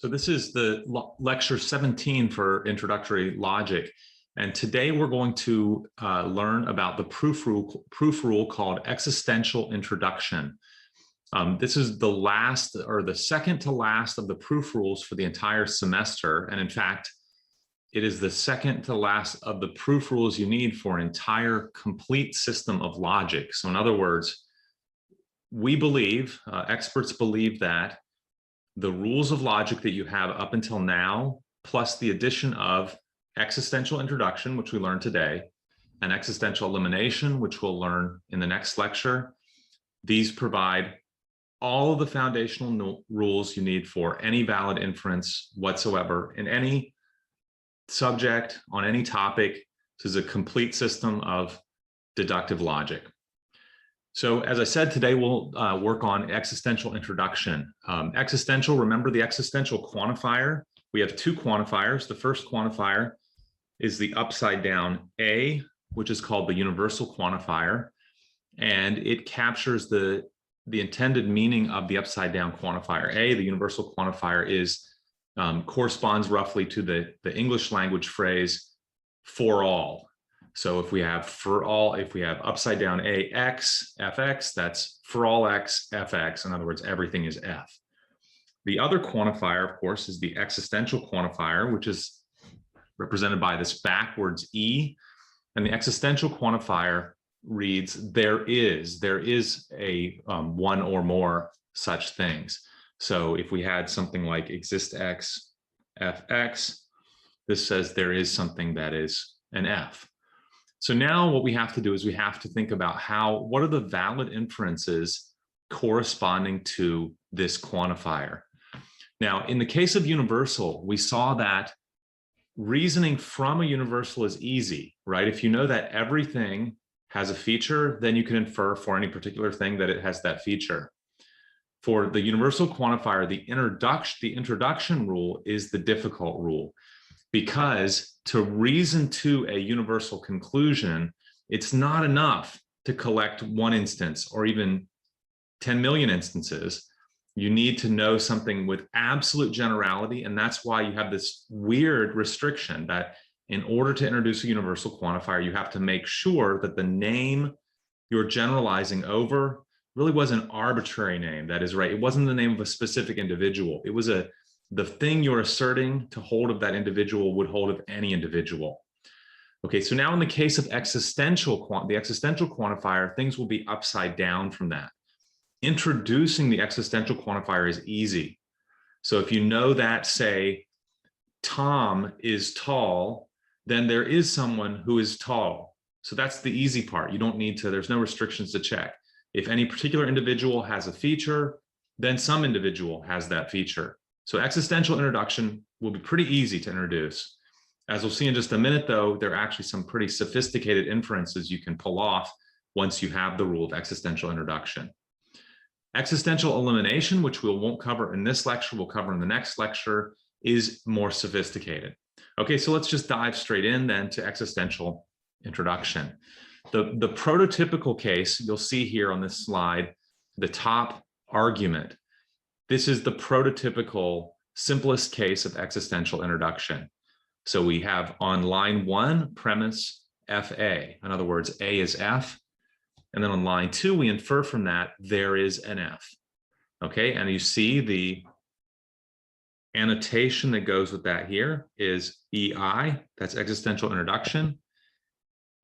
So this is the lecture 17 for introductory logic. And today we're going to learn about the proof rule called existential introduction. This is the last or the second to last of the proof rules for the entire semester. And in fact, it is the second to last of the proof rules you need for an entire complete system of logic. So in other words, we believe, experts believe that the rules of logic that you have up until now, plus the addition of existential introduction, which we learned today, and existential elimination, which we'll learn in the next lecture, these provide all of the foundational rules you need for any valid inference whatsoever in any subject, on any topic. This is a complete system of deductive logic. So as I said, today we'll work on existential introduction. Existential, remember the existential quantifier. We have two quantifiers. The first quantifier is the upside down A, which is called the universal quantifier. And it captures the intended meaning of the upside down quantifier. A, the universal quantifier, is corresponds roughly to the English language phrase for all. So if we have for all, if we have upside down AX, FX, that's for all X, FX. In other words, everything is F. The other quantifier, of course, is the existential quantifier, which is represented by this backwards E. And the existential quantifier reads, there is a one or more such things. So if we had something like exist X, FX, this says there is something that is an F. So now what we have to do is we have to think about what are the valid inferences corresponding to this quantifier. Now, in the case of universal, we saw that reasoning from a universal is easy, right? If you know that everything has a feature, then you can infer for any particular thing that it has that feature. For the universal quantifier, the introduction rule is the difficult rule, because to reason to a universal conclusion, it's not enough to collect one instance or even 10 million instances. You need to know something with absolute generality, and that's why you have this weird restriction that in order to introduce a universal quantifier, you have to make sure that the name you're generalizing over really was an arbitrary name. That is right. It wasn't the name of a specific individual. It was the thing you're asserting to hold of that individual would hold of any individual. Okay, so now in the case of the existential quantifier, things will be upside down from that. Introducing the existential quantifier is easy. So if you know that, say, Tom is tall, then there is someone who is tall. So that's the easy part. You don't need to, there's no restrictions to check. If any particular individual has a feature, then some individual has that feature. So existential introduction will be pretty easy to introduce. As we'll see in just a minute, though, there are actually some pretty sophisticated inferences you can pull off once you have the rule of existential introduction. Existential elimination, which we won't cover in this lecture, we'll cover in the next lecture, is more sophisticated. Okay, so let's just dive straight in then to existential introduction. The prototypical case, you'll see here on this slide, the top argument. This is the prototypical simplest case of existential introduction. So we have on line 1, premise FA. In other words, A is F. And then on line 2, we infer from that there is an F. Okay, and you see the annotation that goes with that here is EI, that's existential introduction.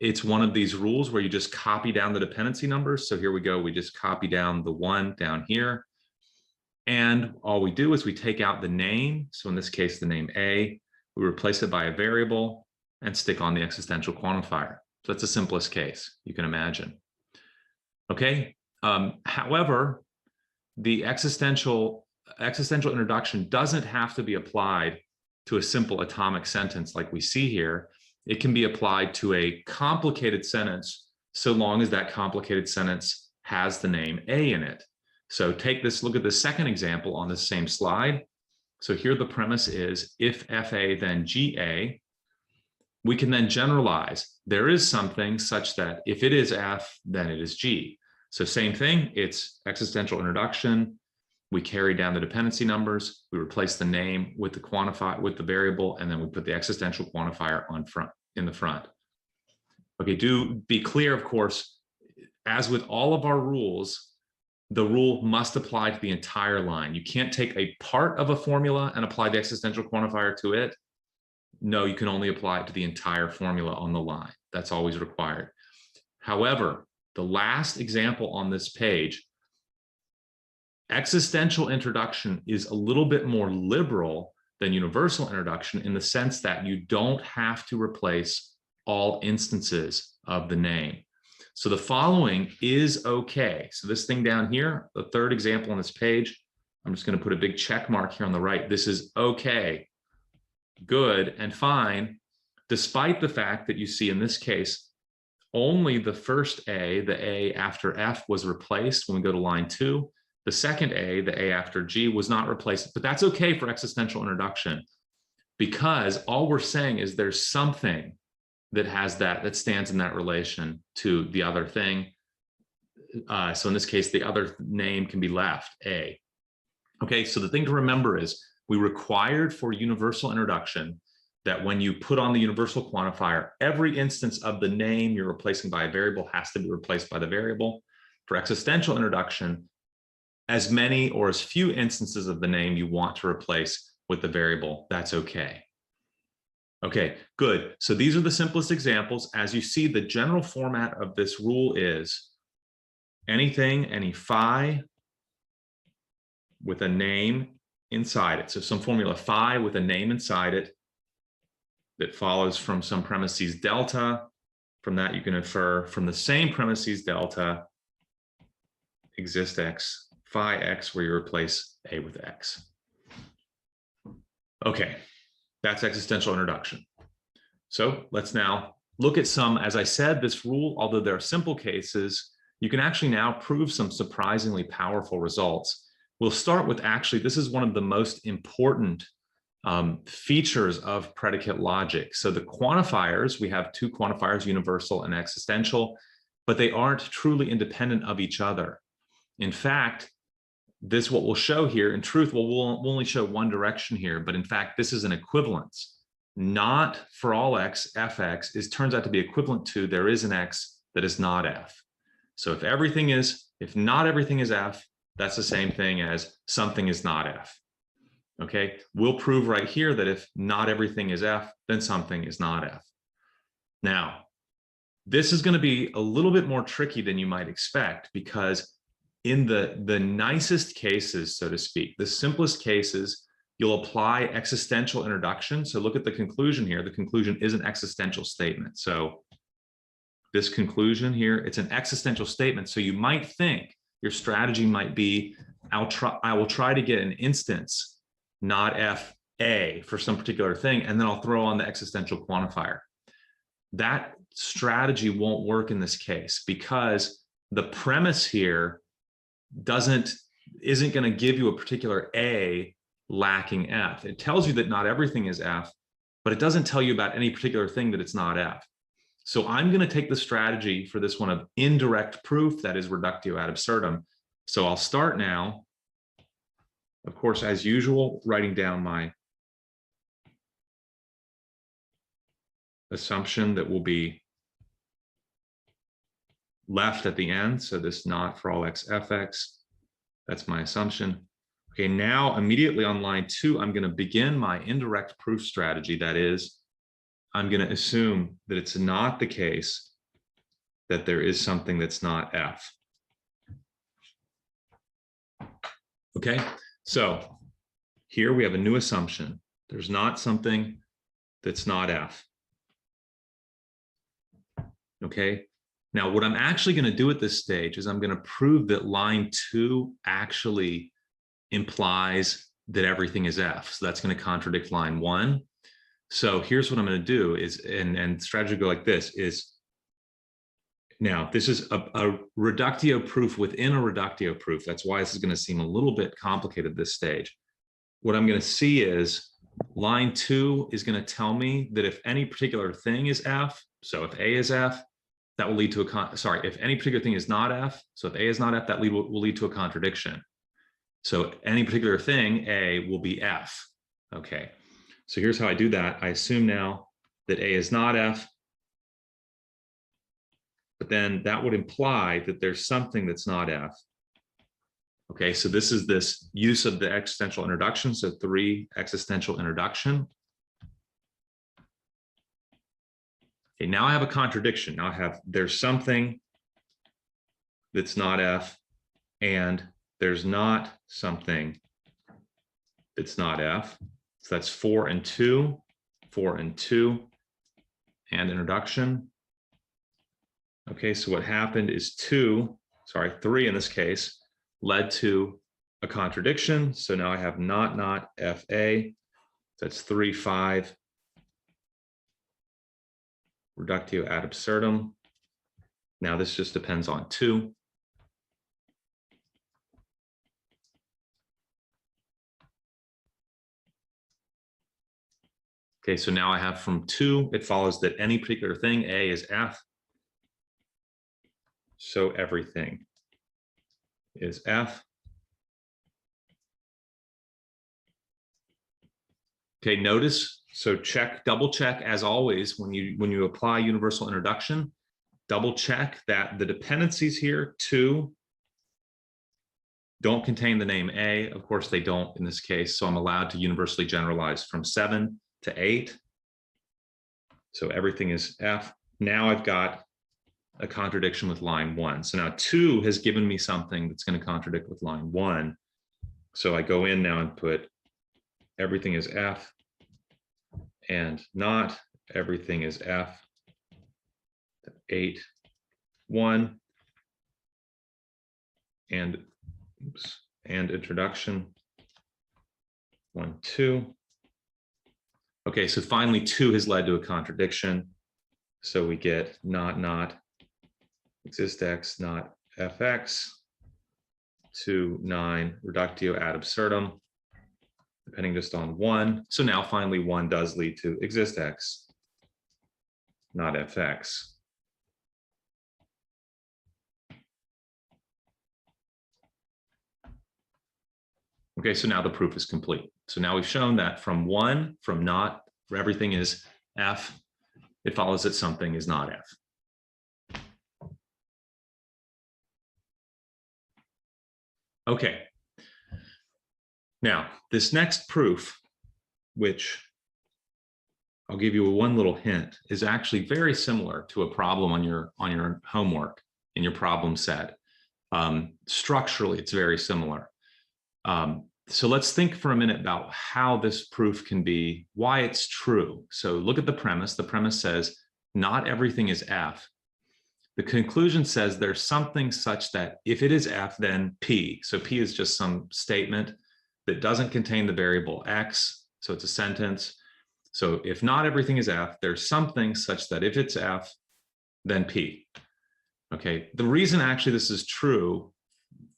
It's one of these rules where you just copy down the dependency numbers. So here we go, we just copy down the 1 down here. And all we do is we take out the name. So in this case, the name A, we replace it by a variable and stick on the existential quantifier. So that's the simplest case you can imagine. Okay. However, the existential introduction doesn't have to be applied to a simple atomic sentence like we see here. It can be applied to a complicated sentence so long as that complicated sentence has the name A in it. So look at the second example on the same slide. So here the premise is if FA then GA, we can then generalize. There is something such that if it is F, then it is G. So same thing, it's existential introduction. we carry down the dependency numbers, we replace the name with the quantifier, with the variable, and then we put the existential quantifier in the front. Okay, do be clear, of course, as with all of our rules, the rule must apply to the entire line. You can't take a part of a formula and apply the existential quantifier to it. No, you can only apply it to the entire formula on the line. That's always required. However, the last example on this page, existential introduction is a little bit more liberal than universal introduction in the sense that you don't have to replace all instances of the name. So the following is okay. So this thing down here, the third example on this page, I'm just going to put a big check mark here on the right. This is okay, good, and fine, despite the fact that you see in this case, only the first A, the A after F, was replaced when we go to line 2. The second A, the A after G, was not replaced, but that's okay for existential introduction because all we're saying is there's something that has that stands in that relation to the other thing. So in this case, the other name can be left, A. Okay, so the thing to remember is we required for universal introduction that when you put on the universal quantifier, every instance of the name you're replacing by a variable has to be replaced by the variable. For existential introduction, as many or as few instances of the name you want to replace with the variable, that's okay. Okay, good. So these are the simplest examples. As you see, the general format of this rule is anything, any phi with a name inside it. So some formula phi with a name inside it that follows from some premises delta. From that, you can infer from the same premises delta exist x, phi x, where you replace a with x. Okay. That's existential introduction. So let's now look at some, as I said, this rule, although there are simple cases, you can actually now prove some surprisingly powerful results. We'll start with actually, this is one of the most important features of predicate logic. So the quantifiers, we have two quantifiers, universal and existential, but they aren't truly independent of each other. In fact, this what we'll show here, in truth, we'll only show one direction here, but in fact, this is an equivalence. Not for all x, fx turns out to be equivalent to there is an x that is not f. So if not everything is f, that's the same thing as something is not f. Okay, we'll prove right here that if not everything is f, then something is not f. Now, this is going to be a little bit more tricky than you might expect because in the nicest cases, so to speak, the simplest cases, you'll apply existential introduction. So look at the conclusion here. The conclusion is an existential statement. So this conclusion here, it's an existential statement. So you might think your strategy might be, I will try to get an instance, not FA for some particular thing, and then I'll throw on the existential quantifier. That strategy won't work in this case because the premise here isn't going to give you a particular A lacking F. It tells you that not everything is F, but it doesn't tell you about any particular thing that it's not F. So I'm going to take the strategy for this one of indirect proof, that is reductio ad absurdum. So I'll start now, of course, as usual, writing down my assumption that will be left at the end. So this not for all x fx, that's my assumption. Okay, now immediately on line 2, I'm going to begin my indirect proof strategy. That is, I'm going to assume that it's not the case that there is something that's not f. Okay, so here we have a new assumption. There's not something that's not f. Okay. Now, what I'm actually going to do at this stage is I'm going to prove that line 2 actually implies that everything is f. So that's going to contradict line 1. So here's what I'm going to do is, and strategy go like this is, now this is a reductio proof within a reductio proof. That's why this is going to seem a little bit complicated at this stage. What I'm going to see is line 2 is going to tell me that if any particular thing is f, so if A is f, that will lead to if any particular thing is not f, so if A is not f, that will lead to a contradiction. So any particular thing, A, will be F. Okay, so here's how I do that. I assume now that A is not F, but then that would imply that there's something that's not F. Okay, so this is this use of the existential introduction. So 3, existential introduction. Okay, now I have a contradiction. Now I have, there's something that's not F, and there's not something that's not F. So that's 4 and 2, 4 and 2, and introduction. Okay, so what happened is 3 in this case, led to a contradiction. So now I have not FA. That's 3, 5. Reductio ad absurdum. Now this just depends on 2. Okay, so now I have from 2, it follows that any particular thing, A is F. So everything is F. Okay, notice, so check, double check as always when you apply universal introduction, double check that the dependencies here, 2, don't contain the name A. Of course, they don't in this case, so I'm allowed to universally generalize from 7 to 8. So everything is F. Now I've got a contradiction with line 1. So now 2 has given me something that's going to contradict with line 1. So I go in now and put everything is F and not everything is F. 8, 1, and introduction 1, 2. Okay, so finally 2 has led to a contradiction. So we get not exist x, not fx, 2, 9, reductio ad absurdum, depending just on 1. So now finally 1 does lead to exist x, not fx. Okay, so now the proof is complete. So now we've shown that from 1, from not, where everything is F, it follows that something is not F. Okay. Now, this next proof, which I'll give you one little hint, is actually very similar to a problem on your homework in your problem set. Structurally, it's very similar. So let's think for a minute about how this proof can be, why it's true. So look at the premise. The premise says, not everything is F. The conclusion says there's something such that if it is F, then P. So P is just some statement that doesn't contain the variable X. So it's a sentence. So if not everything is F, there's something such that if it's F, then P. Okay, the reason actually this is true,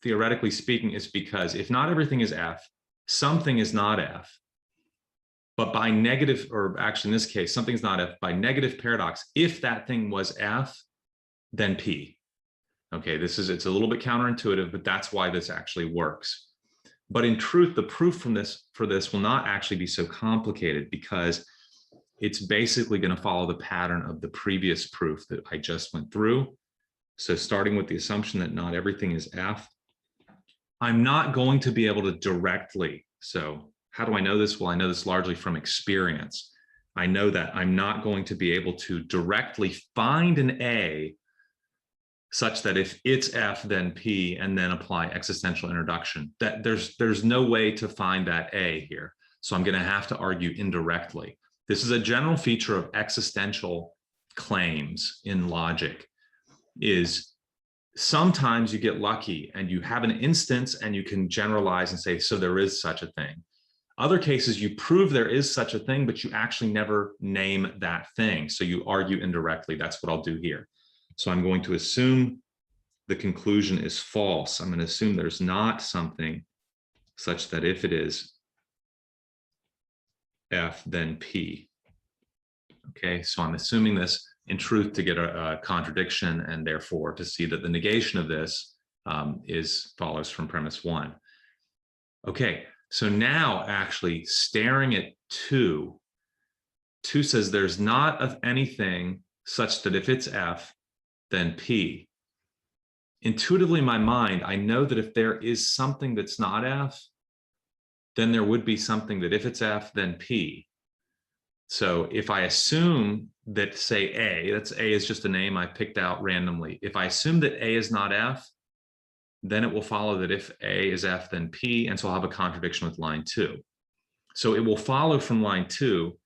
theoretically speaking, is because if not everything is F, something is not F. But by negative, or actually in this case, something's not F, by negative paradox, if that thing was F, then P. Okay, it's a little bit counterintuitive, but that's why this actually works. But in truth, the proof for this will not actually be so complicated, because it's basically going to follow the pattern of the previous proof that I just went through. So starting with the assumption that not everything is F, I'm not going to be able to directly. So how do I know this? Well, I know this largely from experience. I know that I'm not going to be able to directly find an A such that if it's F, then P, and then apply existential introduction. That there's no way to find that A here. So I'm going to have to argue indirectly. This is a general feature of existential claims in logic, is sometimes you get lucky and you have an instance and you can generalize and say, so there is such a thing. Other cases, you prove there is such a thing, but you actually never name that thing. So you argue indirectly. That's what I'll do here. So I'm going to assume the conclusion is false. I'm going to assume there's not something such that if it is F, then P. Okay, so I'm assuming this in truth to get a contradiction, and therefore to see that the negation of this follows from premise 1. Okay, so now actually staring at 2, 2 says there's not anything such that if it's F, then P. Intuitively in my mind, I know that if there is something that's not F, then there would be something that if it's F, then P. So if I assume that, say, A, that's A is just a name I picked out randomly. If I assume that A is not F, then it will follow that if A is F, then P, and so I'll have a contradiction with line 2. So it will follow from line 2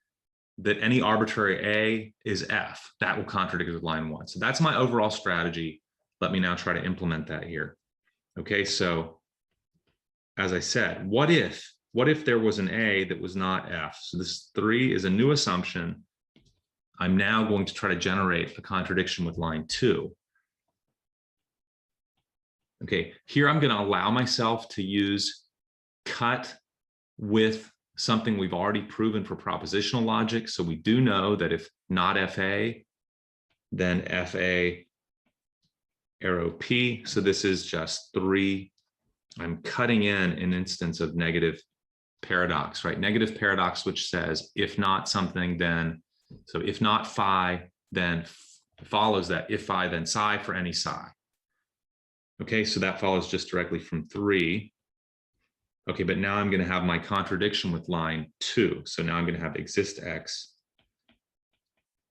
that any arbitrary A is F. That will contradict with line 1. So that's my overall strategy. Let me now try to implement that here. Okay, so as I said, what if there was an A that was not F? So this 3 is a new assumption. I'm now going to try to generate a contradiction with line 2. Okay, here I'm going to allow myself to use cut with something we've already proven for propositional logic. So we do know that if not FA, then FA arrow P. So this is just 3. I'm cutting in an instance of negative paradox, right? Negative paradox, which says if not something, then, so if not phi, then follows that if phi, then psi for any psi. Okay, so that follows just directly from 3. Okay, but now I'm going to have my contradiction with line 2. So now I'm going to have exist x,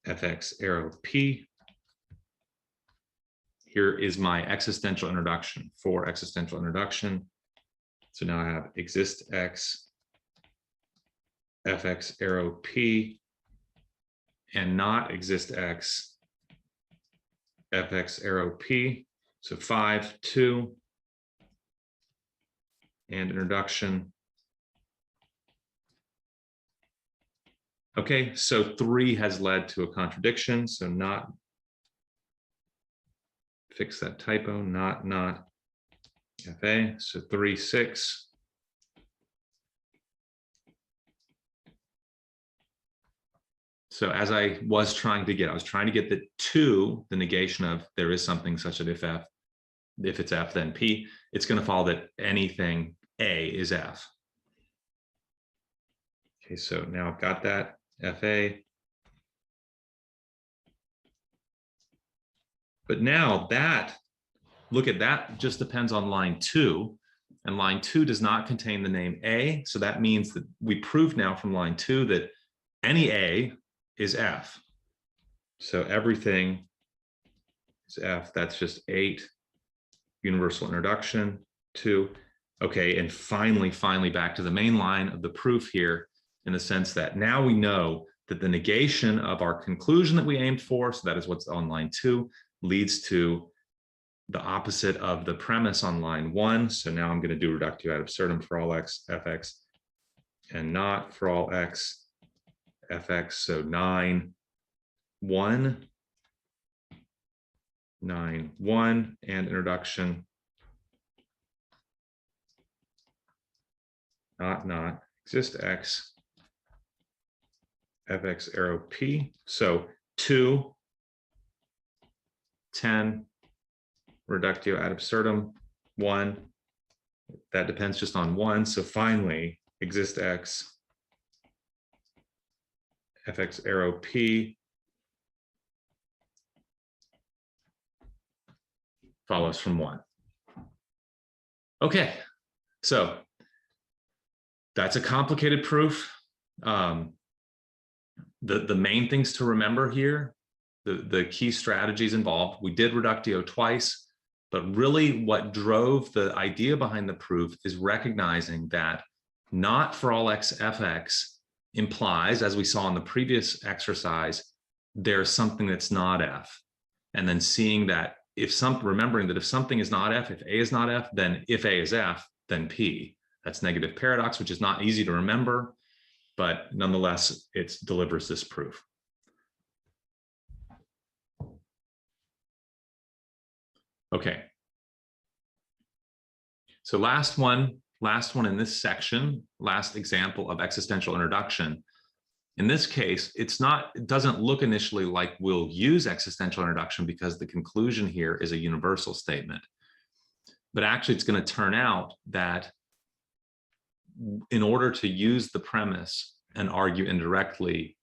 fx arrow P. Here is my existential introduction for existential introduction. So now I have exist x, fx arrow P, and not exist x, fx arrow P. So 5, 2, and introduction. Okay, so 3 has led to a contradiction. So not, fix that typo, not FA. So 3, 6. So as I was trying to get the 2, the negation of there is something such that if it's F, then P, it's going to follow that anything A is F. Okay, so now I've got that FA. But now that, look at that, just depends on line 2. And line 2 does not contain the name A. So that means that we proved now from line 2 that any A is F. So everything is F. That's just 8. Universal introduction, 2. Okay, and finally back to the main line of the proof here, in the sense that now we know that the negation of our conclusion that we aimed for, so that is what's on line 2, leads to the opposite of the premise on line 1. So now I'm going to do reductio ad absurdum for all x, fx, and not for all x, fx. So 9, 1, 9, 1, and introduction. Not, exist x, fx arrow P. So 2, 10, reductio ad absurdum, 1. That depends just on 1. So finally, exist x, fx arrow P follows from 1. Okay, so that's a complicated proof. The main things to remember here, the key strategies involved, we did reductio twice, but really what drove the idea behind the proof is recognizing that not for all x, fx implies, as we saw in the previous exercise, there's something that's not f. And then seeing that remembering that if something is not f, if A is not f, then if A is f, then P. That's negative paradox, which is not easy to remember, but nonetheless, it delivers this proof. Okay. So last one in this section, last example of existential introduction. In this case, it doesn't look initially like we'll use existential introduction because the conclusion here is a universal statement. But actually, it's going to turn out that in order to use the premise and argue indirectly,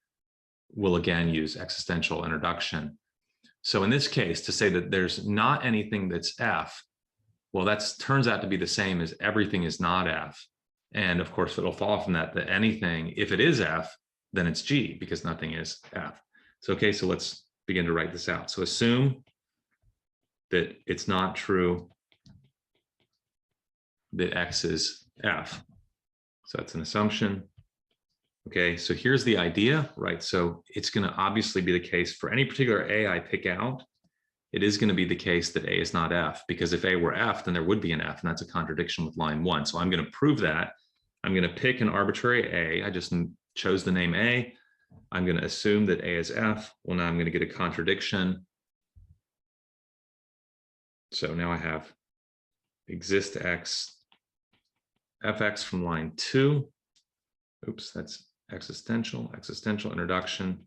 we'll again use existential introduction. So in this case, to say that there's not anything that's F, well, that turns out to be the same as everything is not F. And of course, it'll follow from that that anything, if it is F, then it's G, because nothing is F. So, okay, so let's begin to write this out. So assume that it's not true that X is F. So that's an assumption. Okay, so here's the idea, right? So it's going to obviously be the case for any particular A I pick out, it is going to be the case that A is not F, because if A were F, then there would be an F, and that's a contradiction with line 1. So I'm going to prove that. I'm going to pick an arbitrary A. I just chose the name A. I'm going to assume that A is F. Well, now I'm going to get a contradiction. So now I have exist X, Fx from line 2. Oops, that's existential introduction.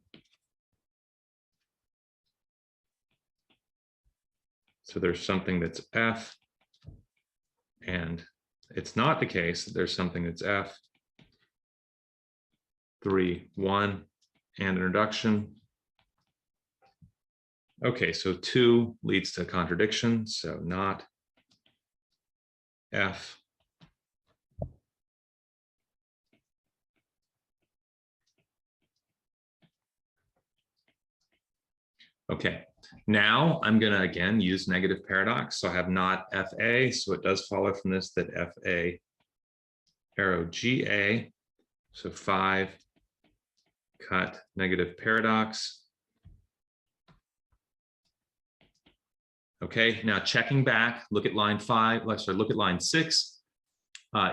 So there's something that's F, and it's not the case that there's something that's F, 3, 1, and introduction. Okay, so 2 leads to contradiction, so not F. Okay, now I'm going to again use negative paradox. So I have not FA, so it does follow from this that FA arrow GA, so 5 cut negative paradox. Okay, now checking back, look at line 5, look at line 6.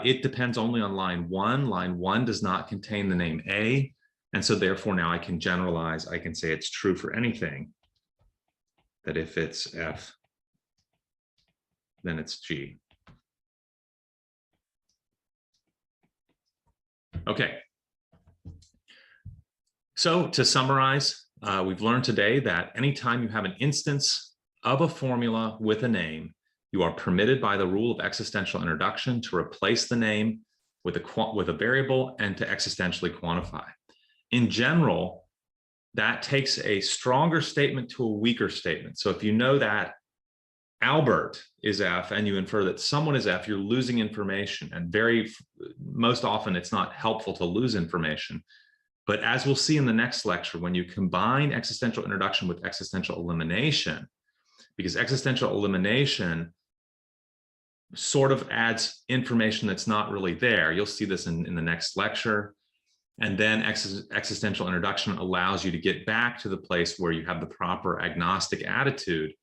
It depends only on line 1. Line 1 does not contain the name A, and so therefore now I can generalize. I can say it's true for anything that if it's F, then it's G. Okay. So to summarize, we've learned today that anytime you have an instance of a formula with a name, you are permitted by the rule of existential introduction to replace the name with a variable and to existentially quantify. In general, that takes a stronger statement to a weaker statement. So if you know that Albert is F and you infer that someone is F, you're losing information. And most often it's not helpful to lose information. But as we'll see in the next lecture, when you combine existential introduction with existential elimination, because existential elimination sort of adds information that's not really there. You'll see this in the next lecture. And then existential introduction allows you to get back to the place where you have the proper agnostic attitude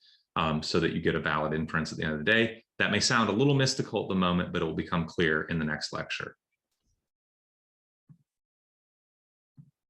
so that you get a valid inference at the end of the day. That may sound a little mystical at the moment, but it will become clear in the next lecture.